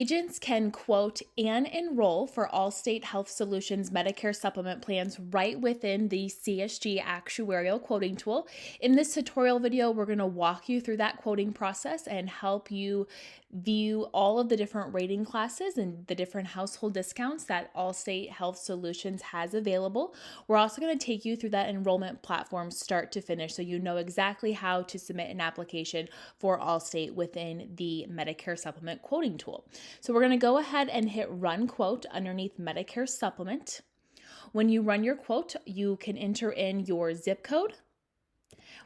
Agents can quote and enroll for Allstate Health Solutions Medicare supplement plans right within the CSG actuarial quoting tool. In this tutorial video, we're going to walk you through that quoting process and help you view all of the different rating classes and the different household discounts that Allstate Health Solutions has available. We're also going to take you through that enrollment platform start to finish so you know exactly how to submit an application for Allstate within the Medicare supplement quoting tool. So we're going to go ahead and hit run quote underneath Medicare supplement. When you run your quote, you can enter in your zip code.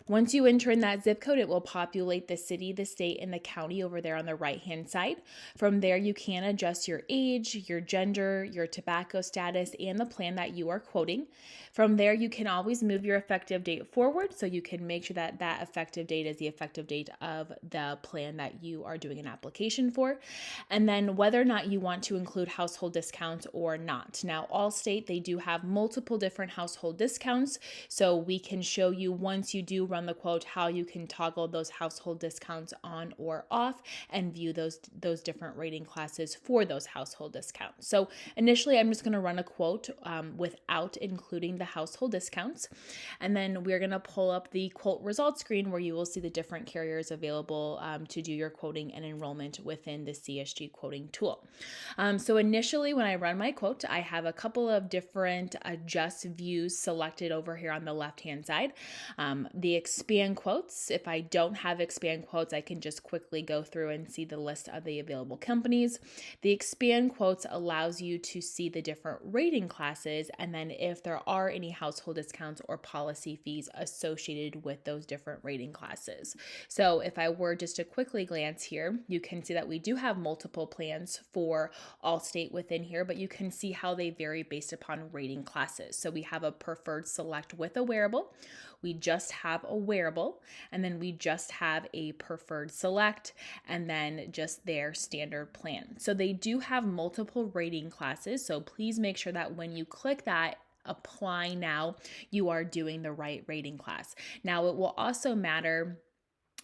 Once you enter in that zip code, it will populate the city, the state, and the county over there on the right-hand side. From there, you can adjust your age, your gender, your tobacco status, and the plan that you are quoting. From there, you can always move your effective date forward, so you can make sure that that effective date is the effective date of the plan that you are doing an application for. And then whether or not you want to include household discounts or not. Now, Allstate, they do have multiple different household discounts, so we can show you once you do run the quote how you can toggle those household discounts on or off and view those different rating classes for those household discounts. So initially, I'm just going to run a quote without including the household discounts, and then we're going to pull up the quote results screen where you will see the different carriers available to do your quoting and enrollment within the CSG quoting tool. So initially, when I run my quote, I have a couple of different adjust views selected over here on the left-hand side. The expand quotes, if I don't have expand quotes, I can just quickly go through and see the list of the available companies. The expand quotes allows you to see the different rating classes, and then if there are any household discounts or policy fees associated with those different rating classes. So if I were just to quickly glance here, you can see that we do have multiple plans for Allstate within here, but you can see how they vary based upon rating classes. So we have a preferred select with a wearable. We just have a wearable, and then we just have a preferred select, and then just their standard plan. So they do have multiple rating classes, so please make sure that when you click that apply now, you are doing the right rating class. Now, it will also matter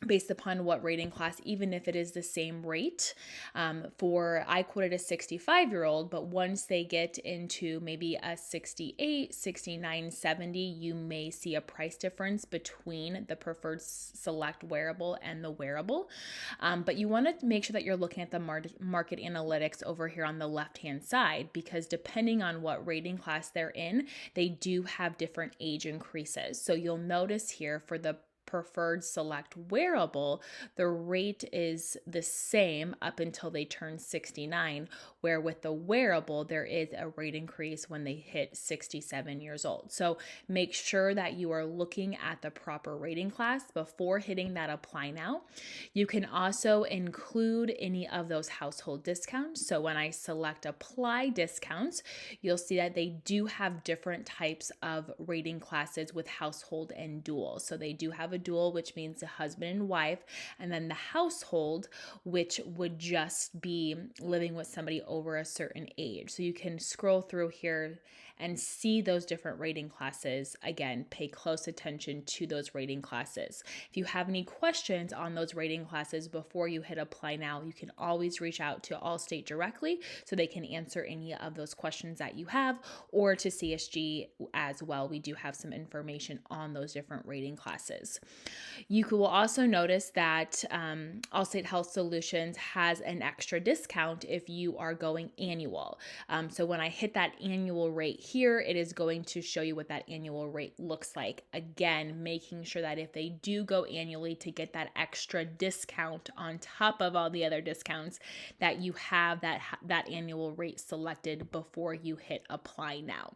based upon what rating class, even if it is the same rate. I quoted a 65-year-old, but once they get into maybe a 68, 69, 70, you may see a price difference between the preferred select wearable and the wearable. But you want to make sure that you're looking at the market analytics over here on the left-hand side, because depending on what rating class they're in, they do have different age increases. So you'll notice here for the preferred select wearable, the rate is the same up until they turn 69, where with the wearable, there is a rate increase when they hit 67 years old. So make sure that you are looking at the proper rating class before hitting that apply now. You can also include any of those household discounts. So when I select apply discounts, you'll see that they do have different types of rating classes with household and dual. So they do have a dual, which means the husband and wife, and then the household, which would just be living with somebody over a certain age. So you can scroll through here and see those different rating classes. Again, pay close attention to those rating classes. If you have any questions on those rating classes before you hit apply now, you can always reach out to Allstate directly so they can answer any of those questions that you have, or to CSG as well. We do have some information on those different rating classes. You will also notice that Allstate Health Solutions has an extra discount if you are going annual. So when I hit that annual rate here, it is going to show you what that annual rate looks like. Again, making sure that if they do go annually to get that extra discount on top of all the other discounts, that you have that annual rate selected before you hit apply now.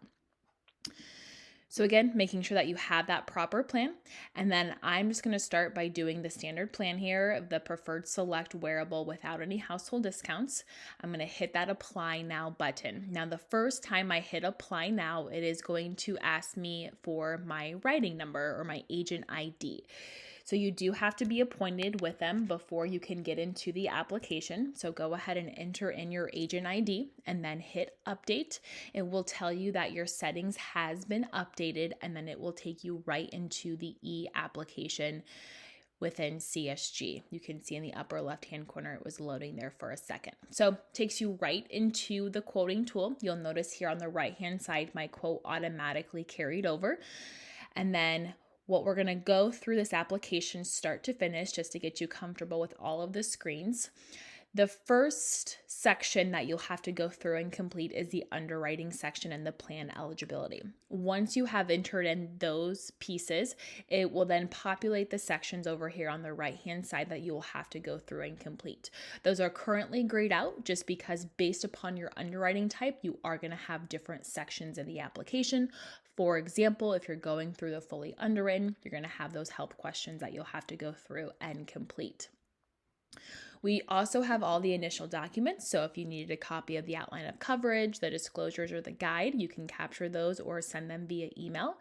So again, making sure that you have that proper plan. And then I'm just going to start by doing the standard plan here, the preferred select wearable without any household discounts. I'm going to hit that apply now button. Now, the first time I hit apply now, it is going to ask me for my writing number or my agent ID. So you do have to be appointed with them before you can get into the application. So go ahead and enter in your agent ID and then hit update. It will tell you that your settings has been updated, and then it will take you right into the e-application within CSG. You can see in the upper left-hand corner, it was loading there for a second. So it takes you right into the quoting tool. You'll notice here on the right-hand side, my quote automatically carried over. And then what we're gonna go through this application start to finish just to get you comfortable with all of the screens. The first section that you'll have to go through and complete is the underwriting section and the plan eligibility. Once you have entered in those pieces, it will then populate the sections over here on the right-hand side that you will have to go through and complete. Those are currently grayed out just because based upon your underwriting type, you are going to have different sections in the application. For example, if you're going through the fully underwritten, you're going to have those health questions that you'll have to go through and complete. We also have all the initial documents, so if you needed a copy of the outline of coverage, the disclosures, or the guide, you can capture those or send them via email.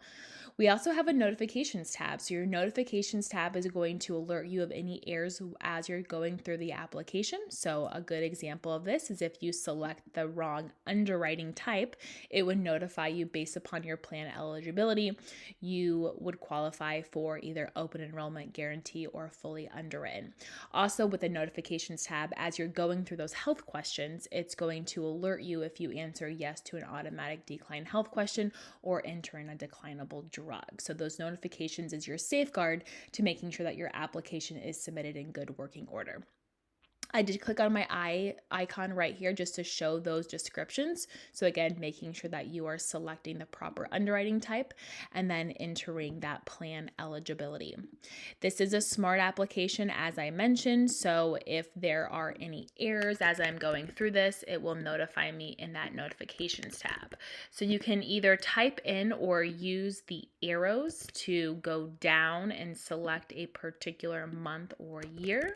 We also have a notifications tab. So your notifications tab is going to alert you of any errors as you're going through the application. So a good example of this is if you select the wrong underwriting type, it would notify you based upon your plan eligibility. You would qualify for either open enrollment guarantee or fully underwritten. Also with the notifications tab, as you're going through those health questions, it's going to alert you if you answer yes to an automatic decline health question or enter in a declinable drug. So those notifications is your safeguard to making sure that your application is submitted in good working order. I did click on my eye icon right here just to show those descriptions. So again, making sure that you are selecting the proper underwriting type and then entering that plan eligibility. This is a smart application, as I mentioned. So if there are any errors as I'm going through this, it will notify me in that notifications tab. So you can either type in or use the arrows to go down and select a particular month or year.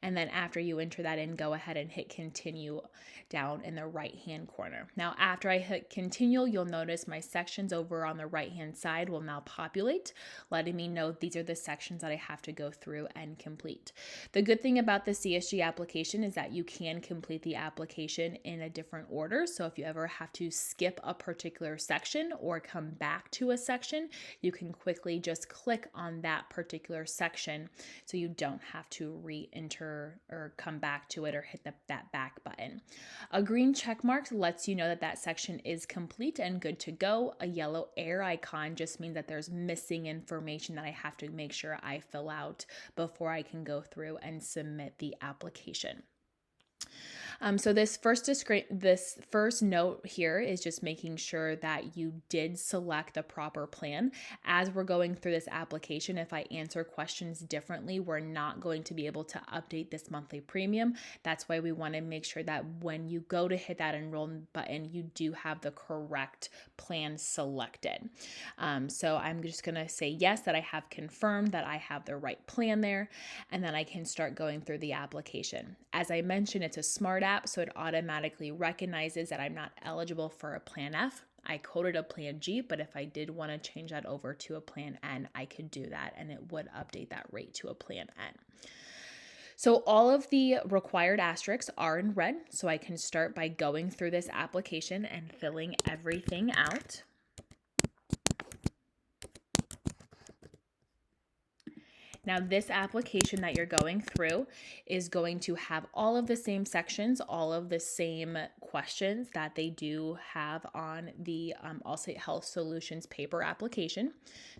And then after you enter that in, go ahead and hit continue down in the right-hand corner. Now, after I hit continue, you'll notice my sections over on the right-hand side will now populate, letting me know these are the sections that I have to go through and complete. The good thing about the CSG application is that you can complete the application in a different order. So if you ever have to skip a particular section or come back to a section, you can quickly just click on that particular section so you don't have to re-enter or come back to it or hit that back button. A green check mark lets you know that that section is complete and good to go. A yellow error icon just means that there's missing information that I have to make sure I fill out before I can go through and submit the application. So this first note here is just making sure that you did select the proper plan. As we're going through this application, if I answer questions differently, we're not going to be able to update this monthly premium. That's why we want to make sure that when you go to hit that enrollment button, you do have the correct plan selected. So I'm just going to say yes, that I have confirmed that I have the right plan there, and then I can start going through the application. As I mentioned, it's a smart app, so it automatically recognizes that I'm not eligible for a Plan F. I coded a Plan G, but if I did want to change that over to a Plan N, I could do that, and it would update that rate to a Plan N. So all of the required asterisks are in red, so I can start by going through this application and filling everything out. Now, this application that you're going through is going to have all of the same sections, all of the same questions that they do have on the Allstate Health Solutions paper application.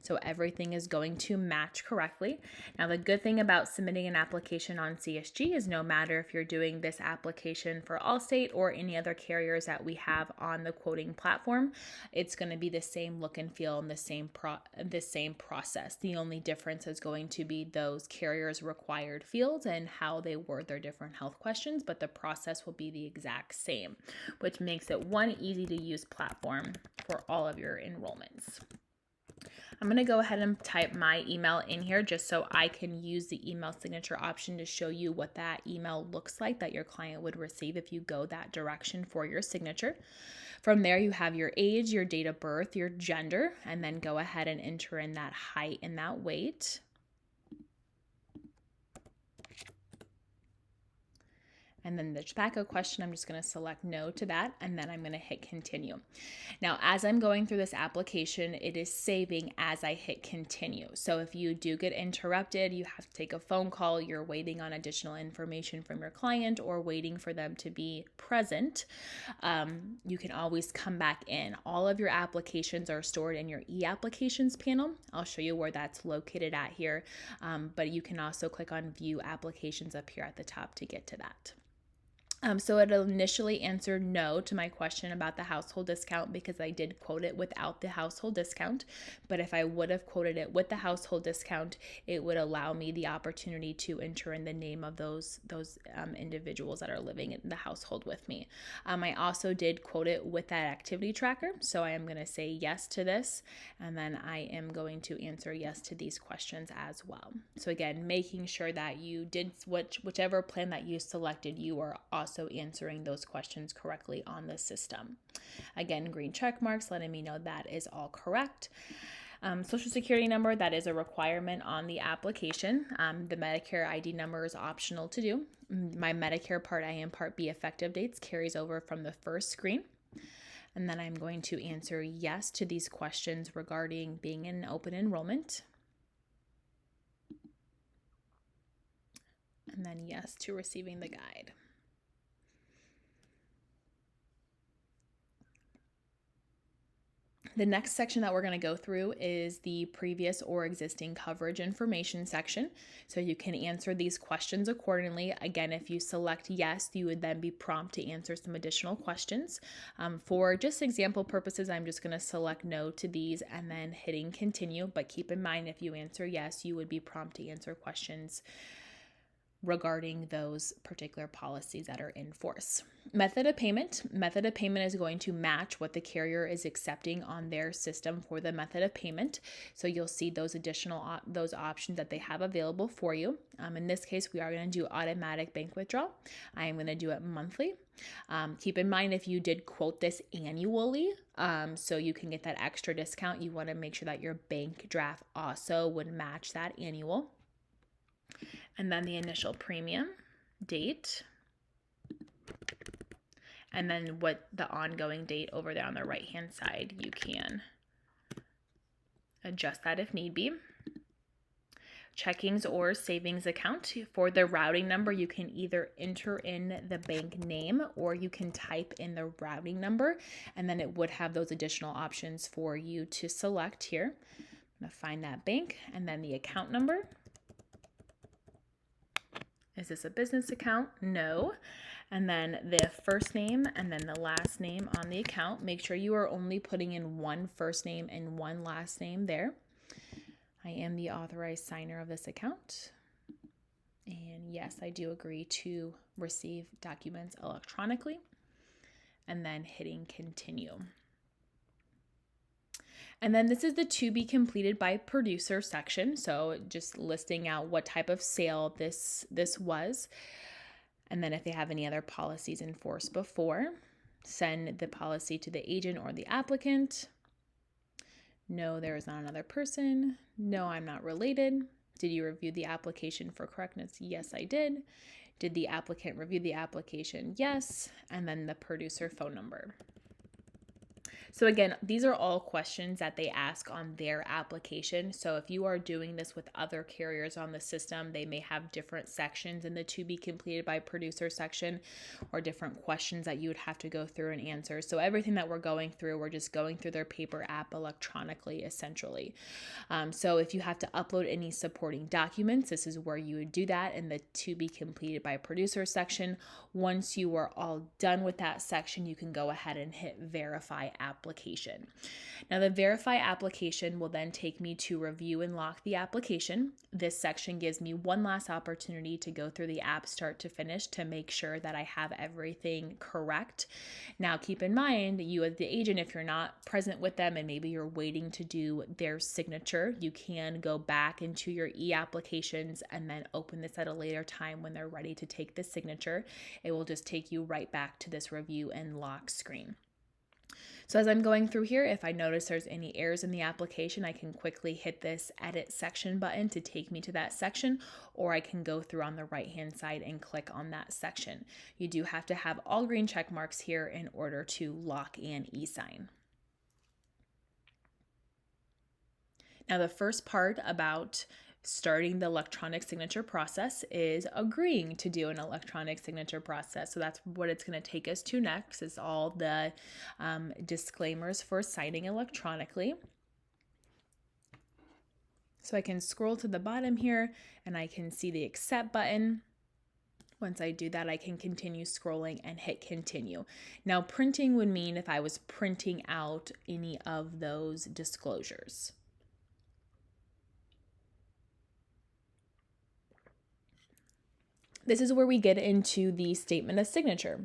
So everything is going to match correctly. Now, the good thing about submitting an application on CSG is no matter if you're doing this application for Allstate or any other carriers that we have on the quoting platform, it's going to be the same look and feel and the same process. The only difference is going to be those carriers' required fields and how they word their different health questions, but the process will be the exact same, which makes it one easy to use platform for all of your enrollments. I'm going to go ahead and type my email in here just so I can use the email signature option to show you what that email looks like that your client would receive if you go that direction for your signature. From there, you have your age, your date of birth, your gender, and then go ahead and enter in that height and that weight. And then the tobacco question, I'm just going to select no to that, and then I'm going to hit continue. Now, as I'm going through this application, it is saving as I hit continue. So if you do get interrupted, you have to take a phone call, you're waiting on additional information from your client or waiting for them to be present, you can always come back in. All of your applications are stored in your e-applications panel. I'll show you where that's located at here, but you can also click on view applications up here at the top to get to that. So it initially answered no to my question about the household discount because I did quote it without the household discount. But if I would have quoted it with the household discount, it would allow me the opportunity to enter in the name of those individuals that are living in the household with me. I also did quote it with that activity tracker. So I am going to say yes to this, and then I am going to answer yes to these questions as well. So again, making sure that you did whichever plan that you selected, you are also answering those questions correctly on the system. Again, green check marks letting me know that is all correct. Social Security number, that is a requirement on the application. The Medicare ID number is optional to do. My Medicare Part A and Part B effective dates carries over from the first screen. And then I'm going to answer yes to these questions regarding being in open enrollment. And then yes to receiving the guide. The next section that we're going to go through is the previous or existing coverage information section. So you can answer these questions accordingly. Again, if you select yes, you would then be prompted to answer some additional questions. For just example purposes, I'm just going to select no to these and then hitting continue. But keep in mind, if you answer yes, you would be prompted to answer questions regarding those particular policies that are in force. Method of payment. Method of payment is going to match what the carrier is accepting on their system for the method of payment. So you'll see those additional those options that they have available for you. In this case, we are going to do automatic bank withdrawal. I am going to do it monthly. Keep in mind, if you did quote this annually, so you can get that extra discount, you want to make sure that your bank draft also would match that annual. And then the initial premium date, and then what the ongoing date over there on the right hand side. You can adjust that if need be. Checkings or savings account. For the routing number, you can either enter in the bank name or you can type in the routing number, and then it would have those additional options for you to select here. I'm going to find that bank, and then the account number. Is this a business account? No. And then the first name and then the last name on the account. Make sure you are only putting in one first name and one last name there. I am the authorized signer of this account. And yes, I do agree to receive documents electronically. And then hitting continue. And then this is the to be completed by producer section. So just listing out what type of sale this was. And then if they have any other policies in force before, send the policy to the agent or the applicant. No, there is not another person. No, I'm not related. Did you review the application for correctness? Yes, I did. Did the applicant review the application? Yes. And then the producer phone number. So again, these are all questions that they ask on their application. So if you are doing this with other carriers on the system, they may have different sections in the to be completed by producer section or different questions that you would have to go through and answer. So everything that we're going through, we're just going through their paper app electronically, essentially. So if you have to upload any supporting documents, this is where you would do that in the to be completed by producer section. Once you are all done with that section, you can go ahead and hit verify application. Now the verify application will then take me to review and lock the application. This section gives me one last opportunity to go through the app start to finish to make sure that I have everything correct. Now keep in mind, you as the agent, if you're not present with them and maybe you're waiting to do their signature, you can go back into your e-applications and then open this at a later time when they're ready to take the signature. It will just take you right back to this review and lock screen. So as I'm going through here, if I notice there's any errors in the application, I can quickly hit this edit section button to take me to that section, or I can go through on the right-hand side and click on that section. You do have to have all green check marks here in order to lock and e-sign. Now, the first part about starting the electronic signature process is agreeing to do an electronic signature process. So that's what it's going to take us to next, is all the disclaimers for signing electronically. So I can scroll to the bottom here and I can see the accept button. Once I do that, I can continue scrolling and hit continue. Now, printing would mean if I was printing out any of those disclosures. This is where we get into the statement of signature.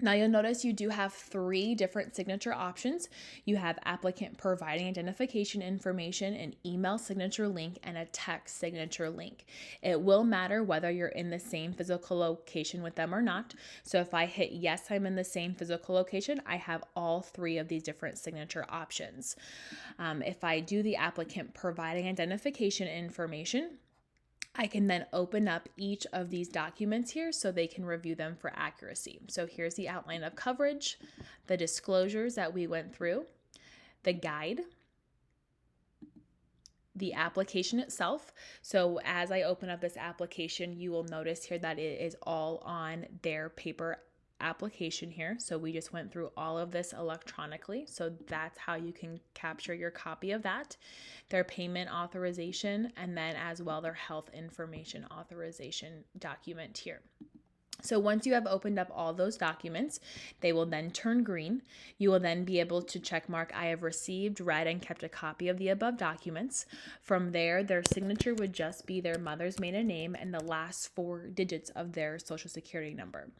Now you'll notice you do have 3 different signature options. You have applicant providing identification information, an email signature link, and a text signature link. It will matter whether you're in the same physical location with them or not. So if I hit yes, I'm in the same physical location, I have all 3 of these different signature options. If I do the applicant providing identification information, I can then open up each of these documents here so they can review them for accuracy. So here's the outline of coverage, the disclosures that we went through, the guide, the application itself. So as I open up this application, you will notice here that it is all on their paper application here. So we just went through all of this electronically. So that's how you can capture your copy of that. Their payment authorization, and then as well their health information authorization document here. So once you have opened up all those documents, they will then turn green. You will then be able to check mark, I have received, read, and kept a copy of the above documents. From there, their signature would just be their mother's maiden name and the last 4 digits of their social security number.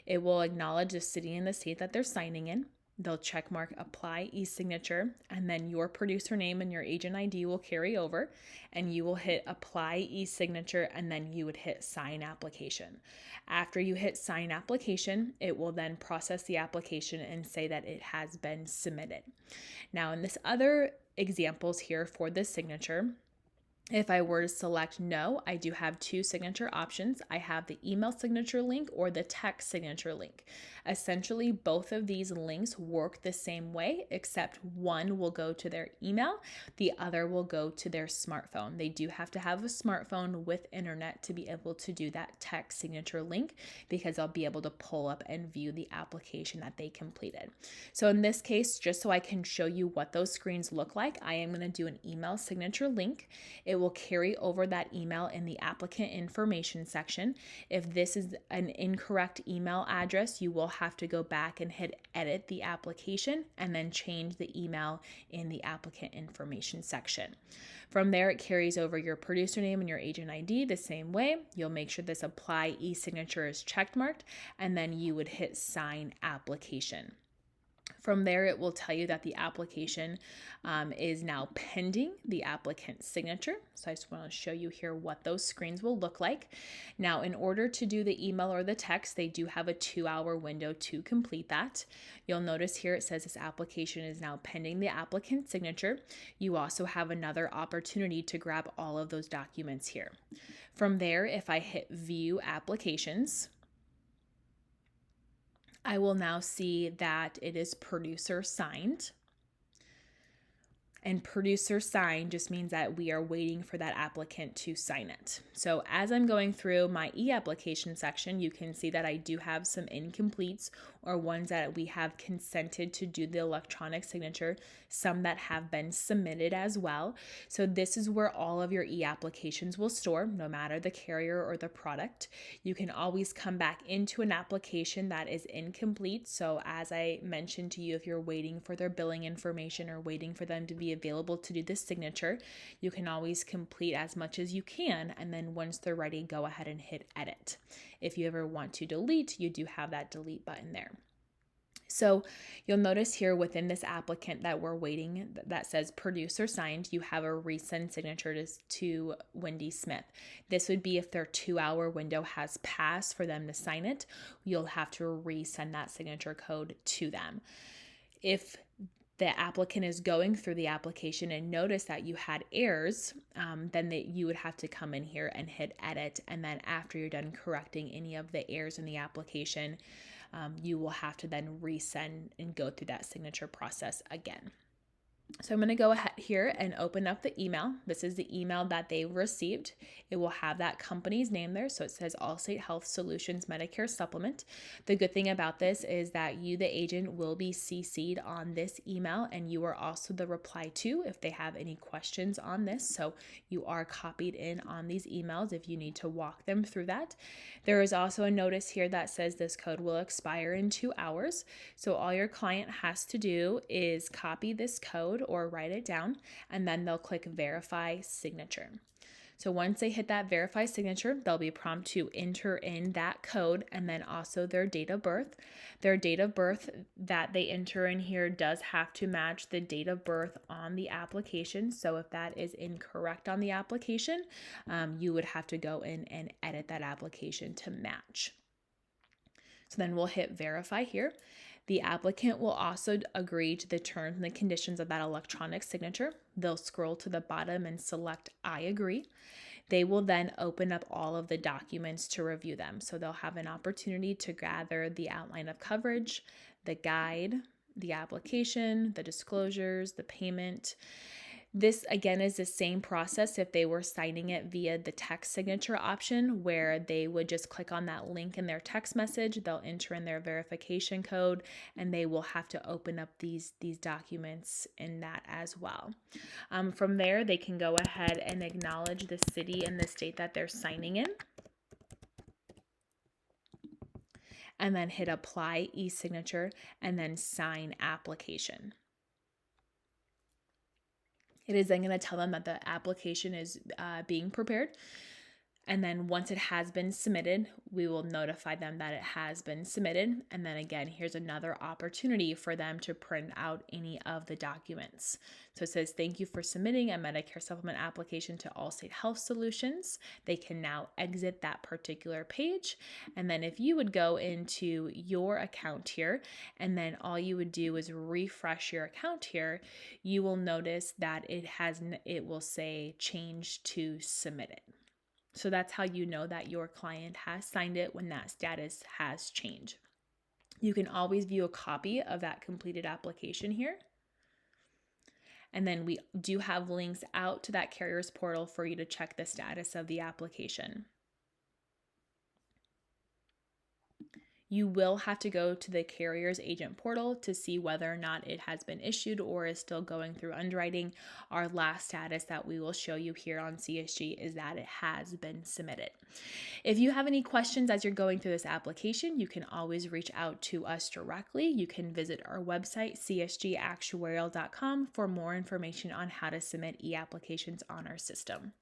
It will acknowledge the city and the state that they're signing in. They'll check mark apply e-signature, and then your producer name and your agent ID will carry over, and you will hit apply e-signature, and then you would hit sign application. After you hit sign application, it will then process the application and say that it has been submitted. Now, in this other examples here for this signature, if I were to select no, I do have 2 signature options. I have the email signature link or the text signature link. Essentially, both of these links work the same way, except one will go to their email, the other will go to their smartphone. They do have to have a smartphone with internet to be able to do that text signature link, because they'll be able to pull up and view the application that they completed. So in this case, just so I can show you what those screens look like, I am going to do an email signature link. It will carry over that email in the applicant information section. If this is an incorrect email address, you will have to go back and hit edit the application and then change the email in the applicant information section. From there, it carries over your producer name and your agent ID the same way. You'll make sure this apply e-signature is checked marked, and then you would hit sign application. From there, it will tell you that the application is now pending the applicant's signature. So I just want to show you here what those screens will look like. Now, in order to do the email or the text, they do have a 2-hour window to complete that. You'll notice here it says this application is now pending the applicant's signature. You also have another opportunity to grab all of those documents here. From there, if I hit view applications, I will now see that it is producer signed. And producer signed just means that we are waiting for that applicant to sign it. So as I'm going through my e-application section, you can see that I do have some incompletes, or ones that we have consented to do the electronic signature, some that have been submitted as well. So this is where all of your e-applications will store, no matter the carrier or the product. You can always come back into an application that is incomplete. So as I mentioned to you, if you're waiting for their billing information or waiting for them to be available to do the signature, you can always complete as much as you can, and then once they're ready, go ahead and hit edit. If you ever want to delete, you do have that delete button there. So you'll notice here within this applicant that we're waiting, that says producer signed, you have a resend signature to Wendy Smith. This would be if their 2-hour window has passed for them to sign it, you'll have to resend that signature code to them. If the applicant is going through the application and notice that you had errors, then you would have to come in here and hit edit. And then after you're done correcting any of the errors in the application, you will have to then resend and go through that signature process again. So I'm going to go ahead here and open up the email. This is the email that they received. It will have that company's name there. So it says Allstate Health Solutions Medicare Supplement. The good thing about this is that you, the agent, will be CC'd on this email, and you are also the reply to if they have any questions on this. So you are copied in on these emails if you need to walk them through that. There is also a notice here that says this code will expire in 2 hours. So all your client has to do is copy this code or write it down, and then they'll click verify signature. So once they hit that verify signature, they'll be prompted to enter in that code and then also their date of birth. Their date of birth that they enter in here does have to match the date of birth on the application. So if that is incorrect on the application, you would have to go in and edit that application to match. So then we'll hit verify here. The applicant will also agree to the terms and the conditions of that electronic signature. They'll scroll to the bottom and select I agree. They will then open up all of the documents to review them. So they'll have an opportunity to gather the outline of coverage, the guide, the application, the disclosures, the payment. This, again, is the same process if they were signing it via the text signature option, where they would just click on that link in their text message. They'll enter in their verification code, and they will have to open up these documents in that as well. From there, they can go ahead and acknowledge the city and the state that they're signing in, and then hit apply e-signature, and then sign application. It is then going to tell them that the application is being prepared. And then once it has been submitted, we will notify them that it has been submitted. And then again, here's another opportunity for them to print out any of the documents. So it says, thank you for submitting a Medicare supplement application to Allstate Health Solutions. They can now exit that particular page. And then if you would go into your account here, and then all you would do is refresh your account here, you will notice that it will say change to submitted. So that's how you know that your client has signed it, when that status has changed. You can always view a copy of that completed application here. And then we do have links out to that carrier's portal for you to check the status of the application. You will have to go to the carrier's agent portal to see whether or not it has been issued or is still going through underwriting. Our last status that we will show you here on CSG is that it has been submitted. If you have any questions as you're going through this application, you can always reach out to us directly. You can visit our website, csgactuarial.com, for more information on how to submit e-applications on our system.